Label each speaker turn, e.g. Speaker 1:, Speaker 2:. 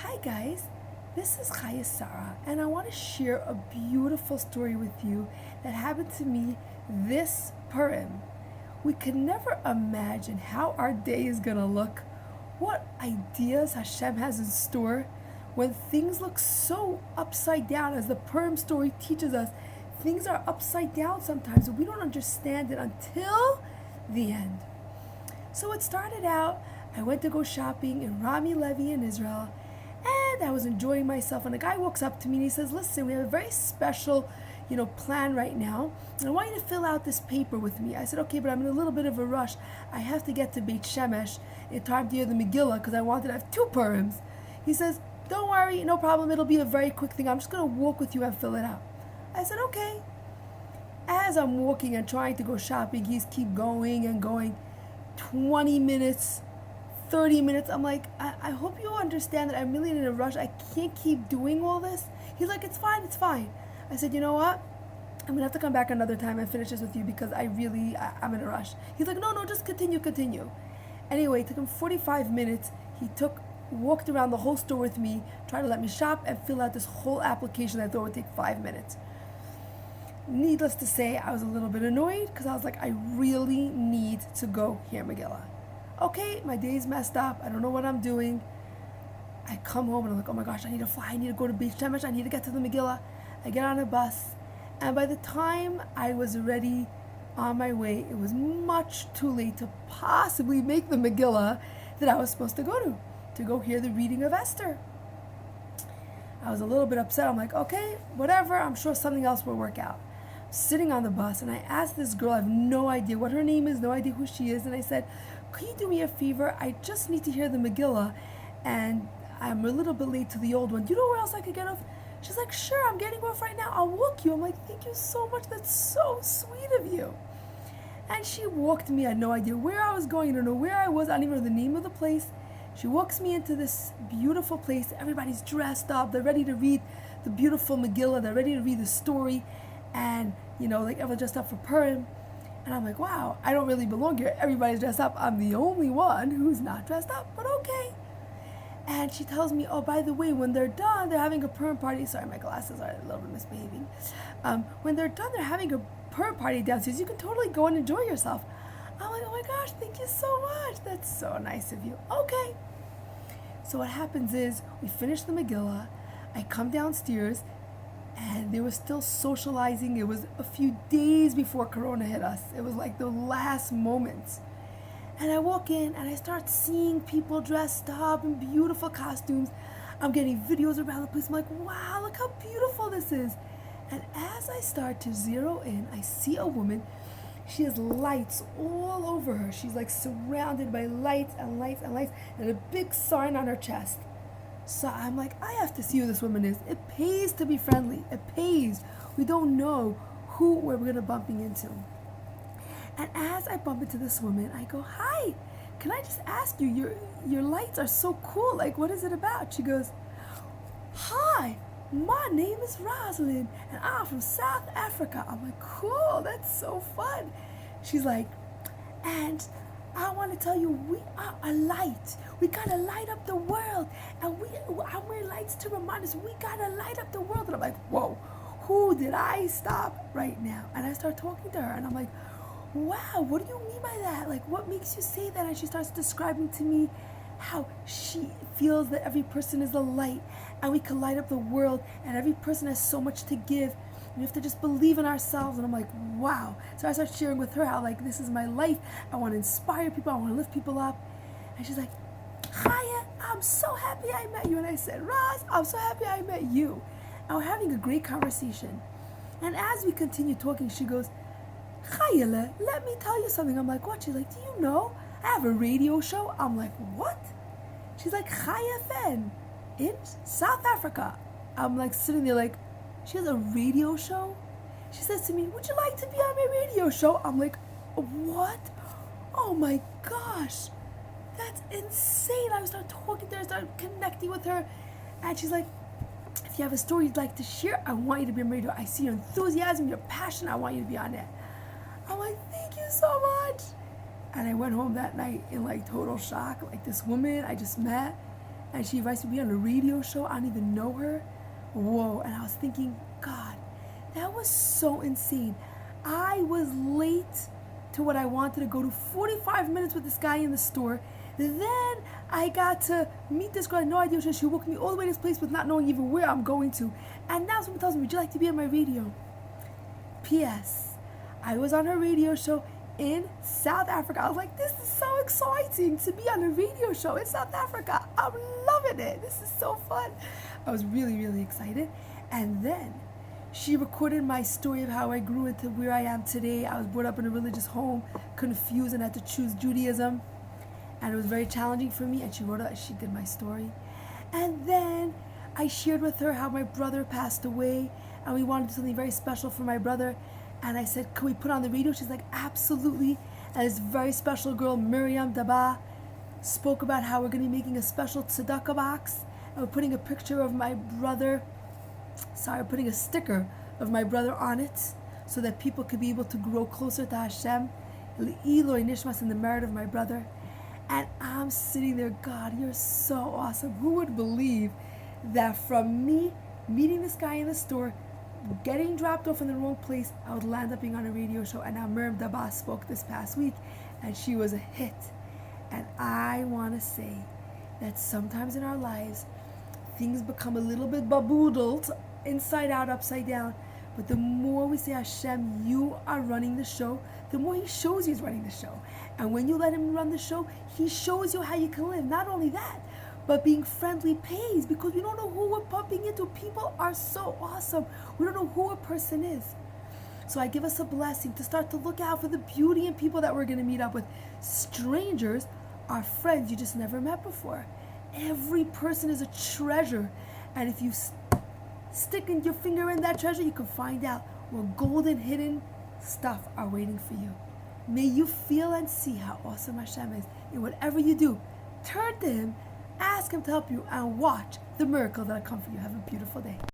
Speaker 1: Hi guys, this is Chaya Sarah, and I want to share a beautiful story with you that happened to me this Purim. We could never imagine how our day is going to look, what ideas Hashem has in store when things look so upside down. As the Purim story teaches us, things are upside down sometimes, and we don't understand it until the end. So it started out, I went to go shopping in Rami Levy in Israel, and I was enjoying myself, and a guy walks up to me and he says, listen, we have a very special, plan right now, and I want you to fill out this paper with me. I said, okay, but I'm in a little bit of a rush. I have to get to Beit Shemesh in time to hear the Megillah because I wanted to have 2 Purims. He says, don't worry, no problem, it'll be a very quick thing. I'm just going to walk with you and fill it out. I said, okay. As I'm walking and trying to go shopping, he's keep going and going. 20 minutes, 30 minutes. I'm like, I hope you understand that I'm really in a rush. I can't keep doing all this. He's like, it's fine, it's fine. I said, you know what? I'm going to have to come back another time and finish this with you because I'm in a rush. He's like, no, just continue. Anyway, it took him 45 minutes. He walked around the whole store with me, tried to let me shop and fill out this whole application I thought would take 5 minutes. Needless to say, I was a little bit annoyed because I was like, I really need to go hear Megillah. Okay, my day's messed up. I don't know what I'm doing. I come home and I'm like, oh my gosh, I need to fly. I need to go to Beit Shemesh. I need to get to the Megillah. I get on a bus. And by the time I was already on my way, it was much too late to possibly make the Megillah that I was supposed to go hear the reading of Esther. I was a little bit upset. I'm like, okay, whatever. I'm sure something else will work out. Sitting on the bus, and I asked this girl, I have no idea what her name is, no idea who she is, and I said, could you do me a favor? I just need to hear the Megillah, and I'm a little bit late to the old one. Do you know where else I could get off? She's like, sure, I'm getting off right now. I'll walk you. I'm like, thank you so much. That's so sweet of you. And she walked me. I had no idea where I was going. I don't know where I was. I don't even know the name of the place. She walks me into this beautiful place. Everybody's dressed up. They're ready to read the beautiful Megillah. They're ready to read the story. And, like everyone's dressed up for Purim. And I'm like, wow, I don't really belong here. Everybody's dressed up. I'm the only one who's not dressed up, but okay. And she tells me, oh, by the way, when they're done, they're having a Purim party. Sorry, my glasses are a little bit misbehaving. When they're done, they're having a Purim party downstairs. You can totally go and enjoy yourself. I'm like, oh my gosh, thank you so much. That's so nice of you. Okay. So what happens is we finish the Megillah. I come downstairs, and they were still socializing. It was a few days before Corona hit us. It was like the last moments. And I walk in, and I start seeing people dressed up in beautiful costumes. I'm getting videos around the place. I'm like, wow, look how beautiful this is. And as I start to zero in, I see a woman. She has lights all over her. She's like surrounded by lights and lights and lights, and a big sign on her chest. So I'm like, I have to see who this woman is. It pays to be friendly. It pays. We don't know who we're going to bumping into. And as I bump into this woman, I go, hi, can I just ask you, your lights are so cool. Like, what is it about? She goes, hi, my name is Rosalind, and I'm from South Africa. I'm like, cool, that's so fun. She's like, and I want to tell you, we are a light. We got to light up the world. And I wear lights to remind us we got to light up the world. And I'm like, whoa, who did I stop right now? And I start talking to her, and I'm like, wow, what do you mean by that? Like, what makes you say that? And she starts describing to me how she feels that every person is a light, and we can light up the world, and every person has so much to give. We have to just believe in ourselves. And I'm like, wow. So I start sharing with her how, like, this is my life. I want to inspire people. I want to lift people up. And she's like, Chaya, I'm so happy I met you. And I said, Roz, I'm so happy I met you. And we're having a great conversation. And as we continue talking, she goes, Chaya, let me tell you something. I'm like, what? She's like, do you know I have a radio show? I'm like, what? She's like, Chaya Fen in South Africa. I'm like sitting there like, she has a radio show? She says to me, would you like to be on my radio show? I'm like, what? Oh my gosh, that's insane. I start talking to her, start connecting with her, and she's like, if you have a story you'd like to share, I want you to be on radio. I see your enthusiasm, your passion, I want you to be on it. I'm like, thank you so much. And I went home that night in like total shock. Like, this woman I just met and she invites me to be on a radio show. I don't even know her. Whoa. And I was thinking, God, that was so insane. I was late to what I wanted to go to, 45 minutes with this guy in the store. Then I got to meet this girl. I had no idea. She woke me all the way to this place with not knowing even where I'm going to. And now someone tells me, would you like to be on my radio? P.S. I was on her radio show in South Africa. I was like, this is so exciting to be on a radio show in South Africa. I'm loving it. This is so fun. I was really, really excited. And then she recorded my story of how I grew into where I am today. I was brought up in a religious home, confused, and had to choose Judaism. And it was very challenging for me. And she did my story. And then I shared with her how my brother passed away, and we wanted to do something very special for my brother. And I said, can we put on the radio? She's like, absolutely. And this very special girl, Miriam Daba, spoke about how we're going to be making a special tzedakah box. And we're putting a picture of my brother, putting a sticker of my brother on it so that people could be able to grow closer to Hashem. Eloi Nishmas, in the merit of my brother. And I'm sitting there, God, you're so awesome. Who would believe that from me meeting this guy in the store, getting dropped off in the wrong place, I would land up being on a radio show. And now Miriam Daba spoke this past week, and she was a hit. And I want to say that sometimes in our lives, things become a little bit baboodled, inside out, upside down. But the more we say, Hashem, you are running the show, the more He shows you He's running the show. And when you let Him run the show, He shows you how you can live. Not only that, but being friendly pays, because we don't know who we're bumping into. People are so awesome. We don't know who a person is. So I give us a blessing to start to look out for the beauty in people that we're going to meet up with. Strangers are friends you just never met before. Every person is a treasure. And if you stick your finger in that treasure, you can find out what golden hidden stuff are waiting for you. May you feel and see how awesome Hashem is. In whatever you do, turn to Him, ask Him to help you, and watch the miracle that'll come for you. Have a beautiful day.